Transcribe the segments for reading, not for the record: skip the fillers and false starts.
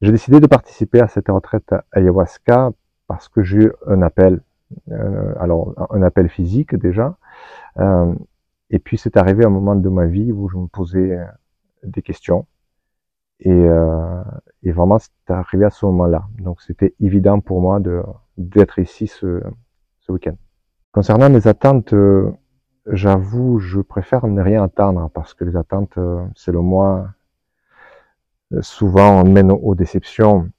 J'ai décidé de participer à cette retraite ayahuasca parce que j'ai eu un appel, alors un appel physique déjà, euh, et puis c'est arrivé un moment de ma vie où je me posais des questions, et, euh, et vraiment c'est arrivé à ce moment-là. Donc c'était évident pour moi d'être ici ce week-end. Concernant mes attentes, j'avoue, je préfère ne rien attendre parce que les attentes, selon moi, souvent mènent aux déceptions.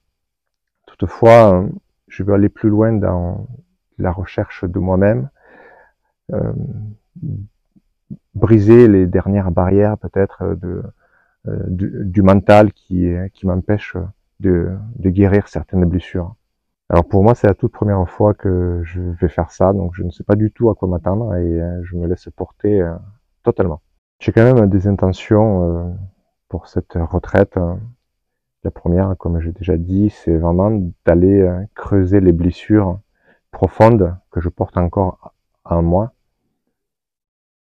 Toutefois, je veux aller plus loin dans la recherche de moi-même, euh, briser les dernières barrières peut-être du mental qui m'empêche de guérir certaines blessures. Alors pour moi, c'est la toute première fois que je vais faire ça, donc je ne sais pas du tout à quoi m'attendre et je me laisse porter totalement. J'ai quand même des intentions pour cette retraite. La première, comme j'ai déjà dit, c'est vraiment d'aller creuser les blessures profondes que je porte encore en moi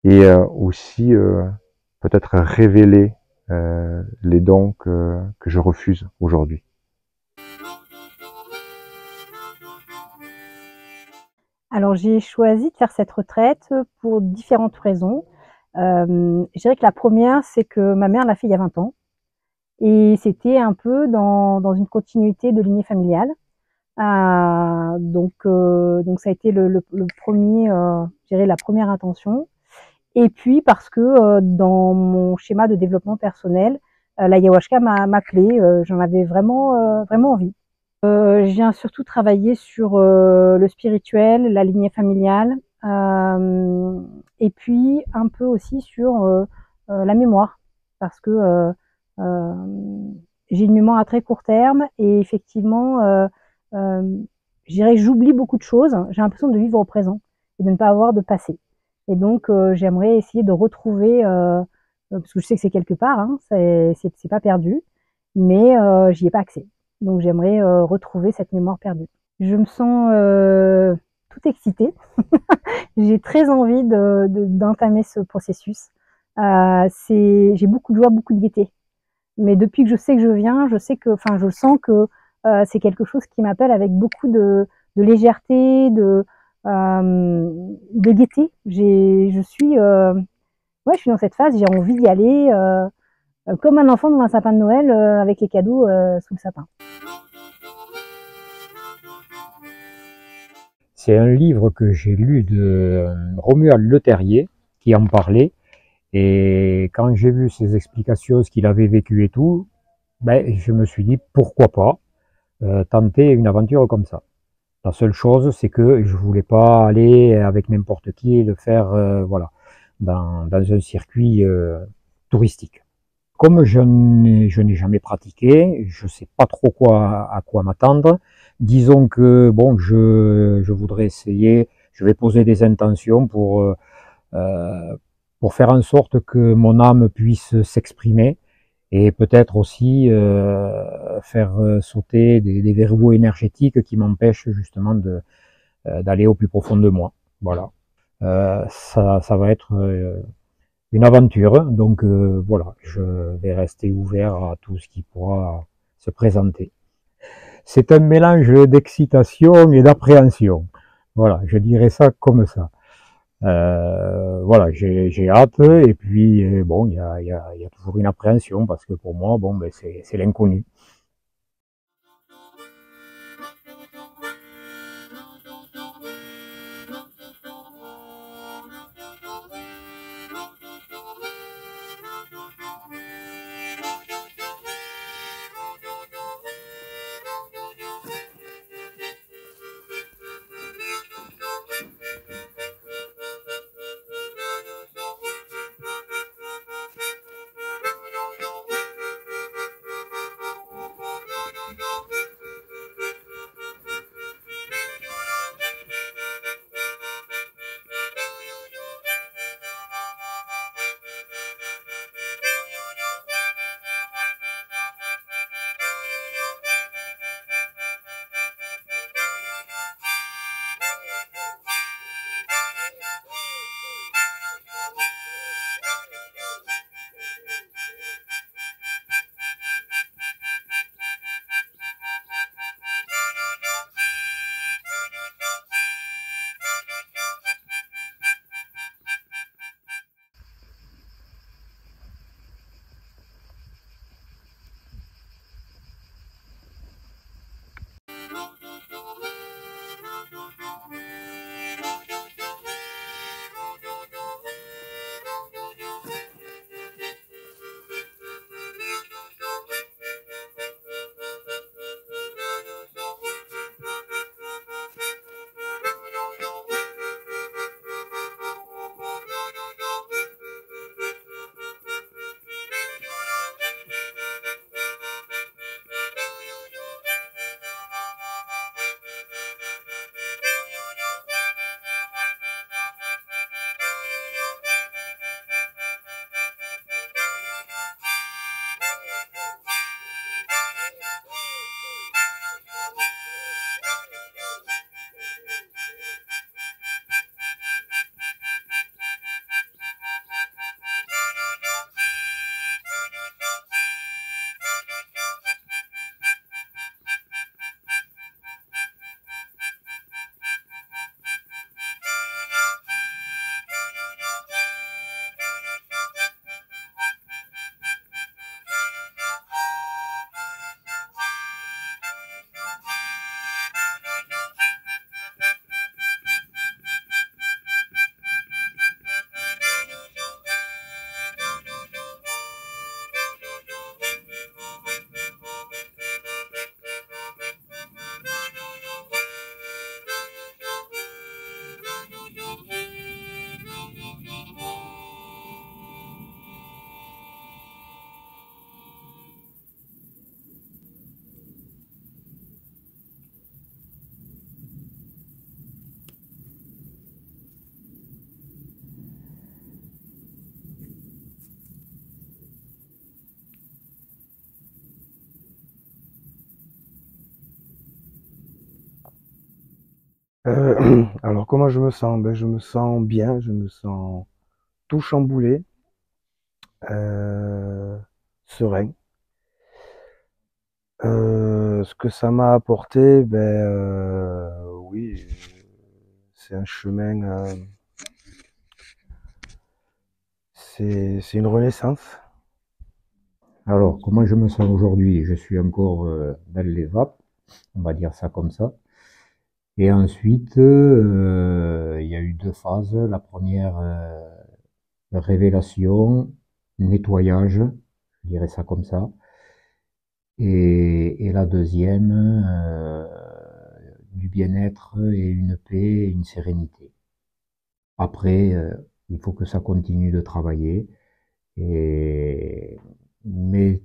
et aussi peut-être révéler les dons que je refuse aujourd'hui. Alors j'ai choisi de faire cette retraite pour différentes raisons. Je dirais que la première, c'est que ma mère l'a fait il y a 20 ans et c'était un peu dans une continuité de lignée familiale. Donc ça a été le premier, je dirais la première intention. Et puis parce que dans mon schéma de développement personnel, l'ayahuasca m'a clé, j'en avais vraiment envie. Je viens surtout travailler sur le spirituel, la lignée familiale, et puis un peu aussi sur la mémoire, parce que euh, j'ai une mémoire à très court terme et effectivement, euh, je dirais que j'oublie beaucoup de choses. J'ai l'impression de vivre au présent et de ne pas avoir de passé. Et donc, j'aimerais essayer de retrouver, parce que je sais que c'est quelque part, hein, c'est pas perdu, mais j'y ai pas accès. Donc j'aimerais retrouver cette mémoire perdue. Je me sens toute excitée. J'ai très envie d'entamer ce processus. J'ai beaucoup de joie, beaucoup de gaieté. Mais depuis que je sais que je viens, je sais que, enfin, je sens que c'est quelque chose qui m'appelle avec beaucoup de légèreté, de gaieté. Ouais, je suis dans cette phase. J'ai envie d'y aller comme un enfant devant un sapin de Noël avec les cadeaux sous le sapin. C'est un livre que j'ai lu de Romuald Le Terrier qui en parlait. Et quand j'ai vu ses explications, ce qu'il avait vécu et tout, ben, je me suis dit pourquoi pas tenter une aventure comme ça. La seule chose, c'est que je voulais pas aller avec n'importe qui et le faire voilà, dans un circuit touristique. Comme je n'ai jamais pratiqué, je sais pas trop à quoi m'attendre. Disons que bon, je voudrais essayer, je vais poser des intentions pour faire en sorte que mon âme puisse s'exprimer et peut-être aussi faire sauter des verrous énergétiques qui m'empêchent justement d'aller au plus profond de moi. Voilà. Ça va être une aventure. Donc voilà, je vais rester ouvert à tout ce qui pourra se présenter. C'est un mélange d'excitation et d'appréhension. Voilà, je dirais ça comme ça. Voilà, j'ai hâte et puis bon, il y a toujours une appréhension parce que pour moi, bon, ben c'est l'inconnu. Alors comment je me sens? Je me sens bien, je me sens tout chamboulé, serein. Ce que ça m'a apporté, oui, c'est un chemin, c'est une renaissance. Alors, comment je me sens aujourd'hui? Je suis encore dans les vapes, on va dire ça comme ça. Et ensuite, il y a eu 2 phases. La première, révélation, nettoyage, je dirais ça comme ça. Et la deuxième, du bien-être et une paix et une sérénité. Après, il faut que ça continue de travailler. Mais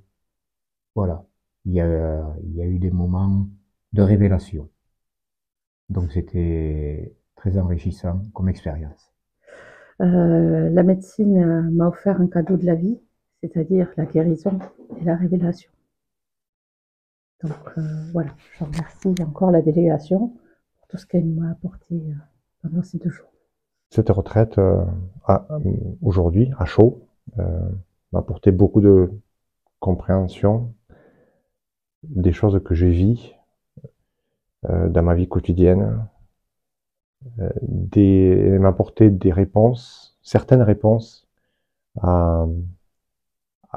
voilà, il y a eu des moments de révélation. Donc c'était très enrichissant comme expérience. La médecine m'a offert un cadeau de la vie, c'est-à-dire la guérison et la révélation. Donc voilà, je remercie encore la délégation pour tout ce qu'elle m'a apporté pendant ces 2 jours. Cette retraite, aujourd'hui, à chaud, m'a apporté beaucoup de compréhension des choses que je vis dans ma vie quotidienne, elle m'a apporté des réponses, certaines réponses à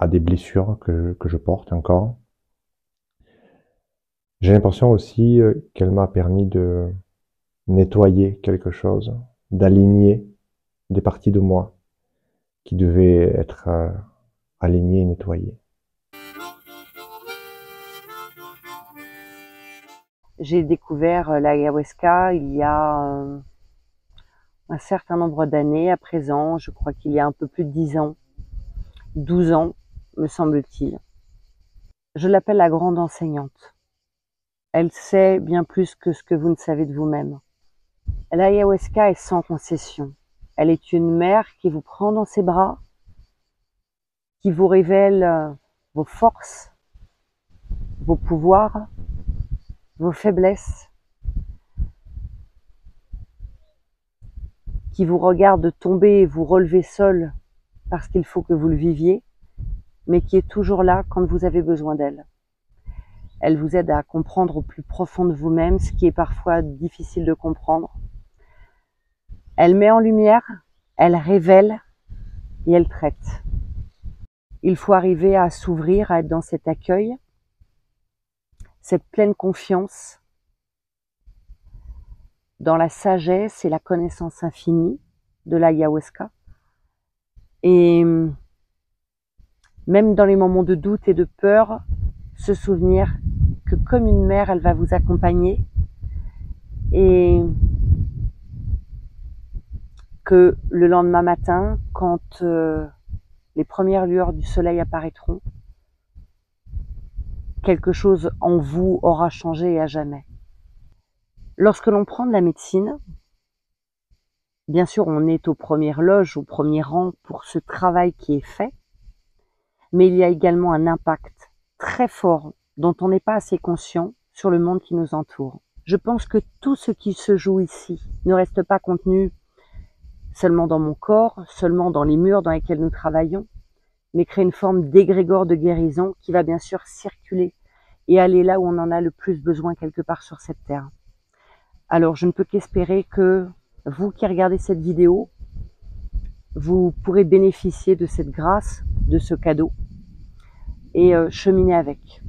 des blessures que je porte encore. J'ai l'impression aussi qu'elle m'a permis de nettoyer quelque chose, d'aligner des parties de moi qui devaient être alignées et nettoyées. J'ai découvert l'ayahuasca il y a un certain nombre d'années à présent, je crois qu'il y a un peu plus de 10 ans, 12 ans me semble-t-il. Je l'appelle la grande enseignante. Elle sait bien plus que ce que vous ne savez de vous-même. L'ayahuasca est sans concession. Elle est une mère qui vous prend dans ses bras, qui vous révèle vos forces, vos pouvoirs, vos faiblesses, qui vous regarde tomber et vous relever seul parce qu'il faut que vous le viviez, mais qui est toujours là quand vous avez besoin d'elle. Elle vous aide à comprendre au plus profond de vous-même ce qui est parfois difficile de comprendre. Elle met en lumière, elle révèle et elle traite. Il faut arriver à s'ouvrir, à être dans cet accueil, cette pleine confiance dans la sagesse et la connaissance infinie de l'ayahuasca. Et même dans les moments de doute et de peur, se souvenir que comme une mère, elle va vous accompagner et que le lendemain matin, quand les premières lueurs du soleil apparaîtront, quelque chose en vous aura changé à jamais. Lorsque l'on prend de la médecine, bien sûr, on est aux premières loges, au premier rang pour ce travail qui est fait, mais il y a également un impact très fort dont on n'est pas assez conscient sur le monde qui nous entoure. Je pense que tout ce qui se joue ici ne reste pas contenu seulement dans mon corps, seulement dans les murs dans lesquels nous travaillons, mais crée une forme d'égrégore de guérison qui va bien sûr circuler et aller là où on en a le plus besoin quelque part sur cette terre. Alors je ne peux qu'espérer que vous qui regardez cette vidéo, vous pourrez bénéficier de cette grâce, de ce cadeau et cheminer avec.